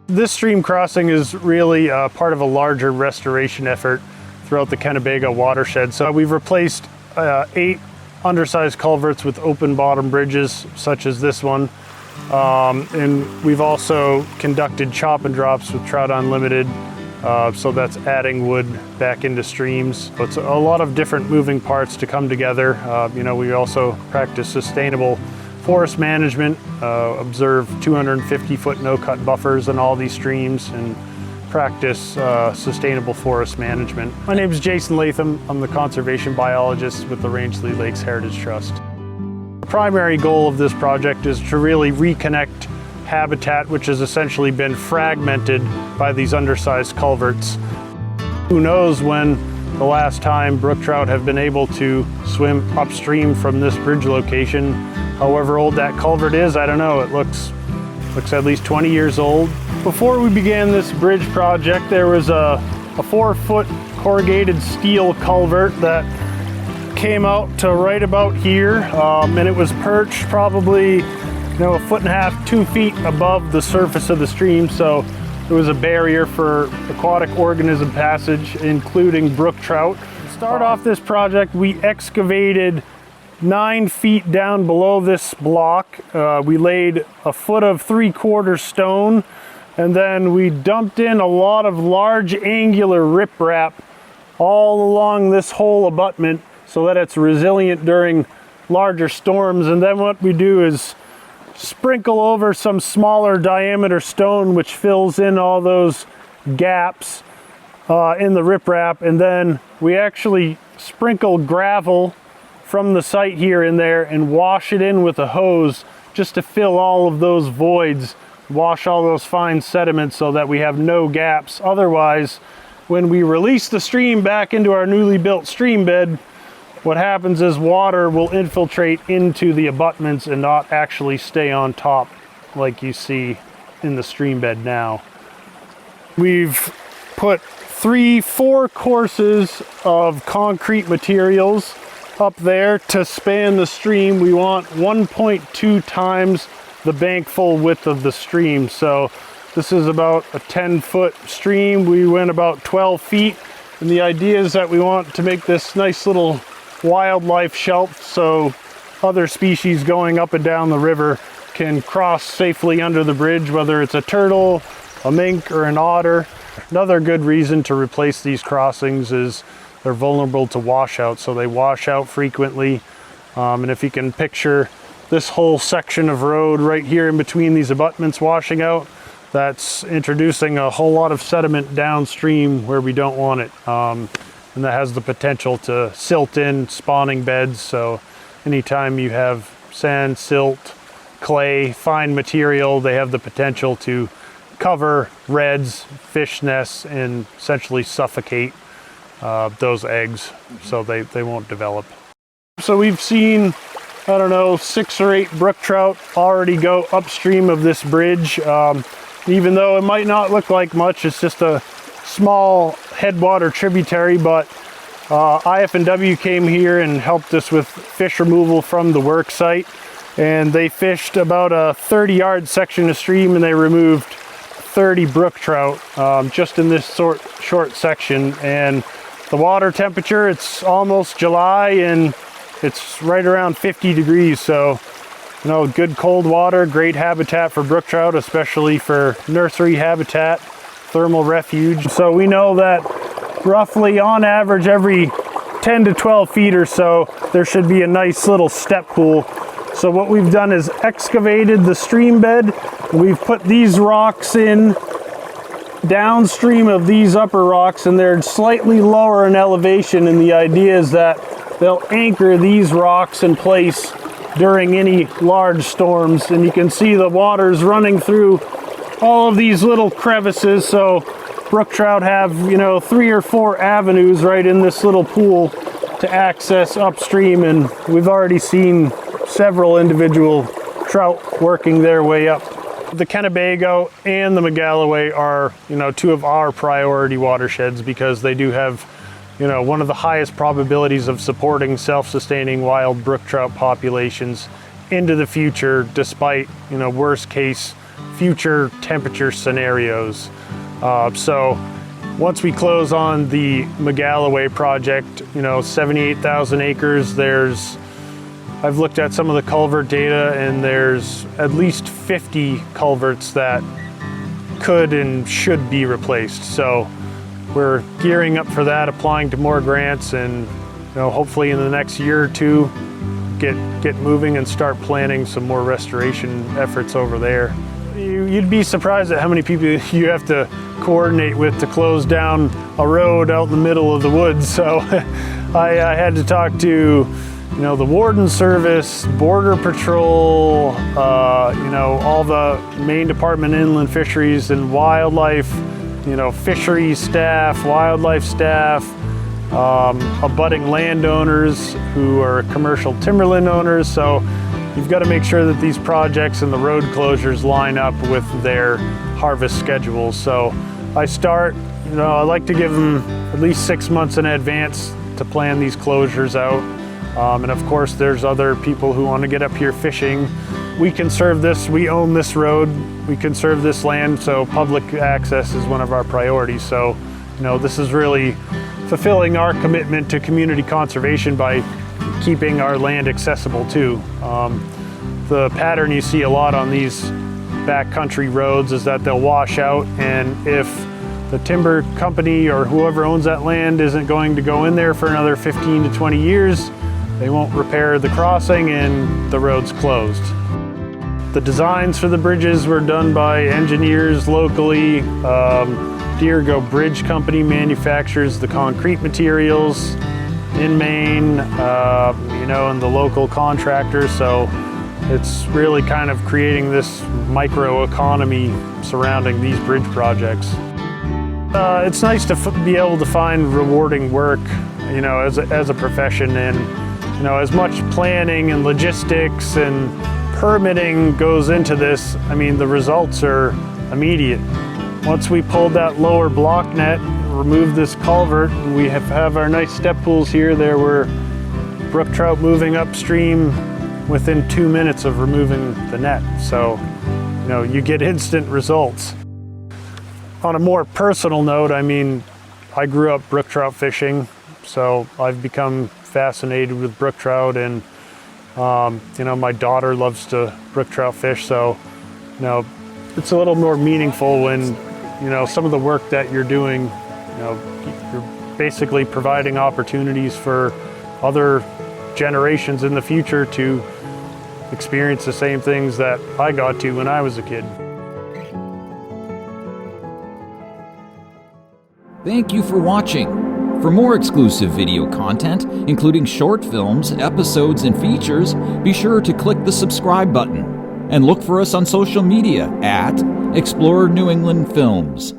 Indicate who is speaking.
Speaker 1: This stream crossing is really part of a larger restoration effort throughout the Kennebago watershed. So we've replaced 8 undersized culverts with open bottom bridges, such as this one. And we've also conducted chop and drops with Trout Unlimited. So that's adding wood back into streams. So it's a lot of different moving parts to come together. We also practice sustainable forest management, observe 250-foot no-cut buffers in all these streams, and practice sustainable forest management. My name is Jason Latham. I'm the conservation biologist with the Rangeley Lakes Heritage Trust. The primary goal of this project is to really reconnect habitat which has essentially been fragmented by these undersized culverts. Who knows when the last time brook trout have been able to swim upstream from this bridge location. However old that culvert is, I don't know. It looks at least 20 years old. Before we began this bridge project, there was a 4-foot corrugated steel culvert that came out to right about here, and it was perched probably 1.5 feet, 2 feet above the surface of the stream, so it was a barrier for aquatic organism passage, including brook trout. To start off this project, we excavated 9 feet down below this block. We laid 1.75 feet stone, and then we dumped in a lot of large angular riprap all along this whole abutment so that it's resilient during larger storms. And then what we do is sprinkle over some smaller diameter stone which fills in all those gaps in the riprap, and then we actually sprinkle gravel from the site here in there and wash it in with a hose just to fill all of those voids, wash all those fine sediments so that we have no gaps. Otherwise, when we release the stream back into our newly built stream bed, what happens is water will infiltrate into the abutments and not actually stay on top like you see in the stream bed now. We've put 4 courses of concrete materials up there to span the stream. We want 1.2 times the bank full width of the stream. So this is about a 10-foot stream. We went about 12 feet, and the idea is that we want to make this nice little wildlife shelf so other species going up and down the river can cross safely under the bridge, whether it's a turtle, a mink, or an otter. Another good reason to replace these crossings is they're vulnerable to washout, so they wash out frequently. And if you can picture this whole section of road right here in between these abutments washing out, that's introducing a whole lot of sediment downstream where we don't want it. And that has the potential to silt in spawning beds. So anytime you have sand, silt, clay, fine material, they have the potential to cover redds, fish nests, and essentially suffocate those eggs so they won't develop. So we've seen, 6 or 8 brook trout already go upstream of this bridge. Even though it might not look like much, it's just a small headwater tributary, but IF&W came here and helped us with fish removal from the work site, and they fished about a 30-yard section of stream and they removed 30 brook trout just in this short section. And the water temperature, it's almost July and it's right around 50 degrees, so good cold water, great habitat for brook trout, especially for nursery habitat, thermal refuge. So we know that roughly on average every 10 to 12 feet or so there should be a nice little step pool. So what we've done is excavated the stream bed. We've put these rocks in downstream of these upper rocks, and they're slightly lower in elevation, and the idea is that they'll anchor these rocks in place during any large storms. And you can see the water's running through all of these little crevices, so brook trout have 3 or 4 avenues right in this little pool to access upstream, and we've already seen several individual trout working their way up. The Kennebago and the Magalloway are 2 of our priority watersheds because they do have one of the highest probabilities of supporting self-sustaining wild brook trout populations into the future, despite worst case future temperature scenarios. So once we close on the McGalloway project, 78,000 acres, I've looked at some of the culvert data, and there's at least 50 culverts that could and should be replaced. So we're gearing up for that, applying to more grants, and hopefully in the next year or two get moving and start planning some more restoration efforts over there. You'd be surprised at how many people you have to coordinate with to close down a road out in the middle of the woods. So I had to talk to the Warden Service, Border Patrol, all the Maine Department of Inland Fisheries and Wildlife, fisheries staff, wildlife staff, abutting landowners who are commercial timberland owners. So you've got to make sure that these projects and the road closures line up with their harvest schedules. So I like to give them at least 6 months in advance to plan these closures out. And of course, there's other people who want to get up here fishing. We conserve this, we own this road, we conserve this land, so public access is one of our priorities. So, this is really fulfilling our commitment to community conservation by keeping our land accessible too. The pattern you see a lot on these backcountry roads is that they'll wash out, and if the timber company or whoever owns that land isn't going to go in there for another 15 to 20 years, they won't repair the crossing and the road's closed. The designs for the bridges were done by engineers locally. Deergo Bridge Company manufactures the concrete materials in Maine, and the local contractors. So it's really kind of creating this micro economy surrounding these bridge projects. It's nice to be able to find rewarding work, as a profession, and as much planning and logistics and permitting goes into this. The results are immediate. Once we pulled that lower block net, removed this culvert, and we have our nice step pools here, there were brook trout moving upstream within 2 minutes of removing the net. So, you get instant results. On a more personal note, I grew up brook trout fishing, so I've become fascinated with brook trout, and my daughter loves to brook trout fish, so it's a little more meaningful when some of the work that you're doing, you're basically providing opportunities for other generations in the future to experience the same things that I got to when I was a kid.
Speaker 2: Thank you for watching. For more exclusive video content, including short films, episodes, and features, be sure to click the subscribe button and look for us on social media at Explorer New England Films.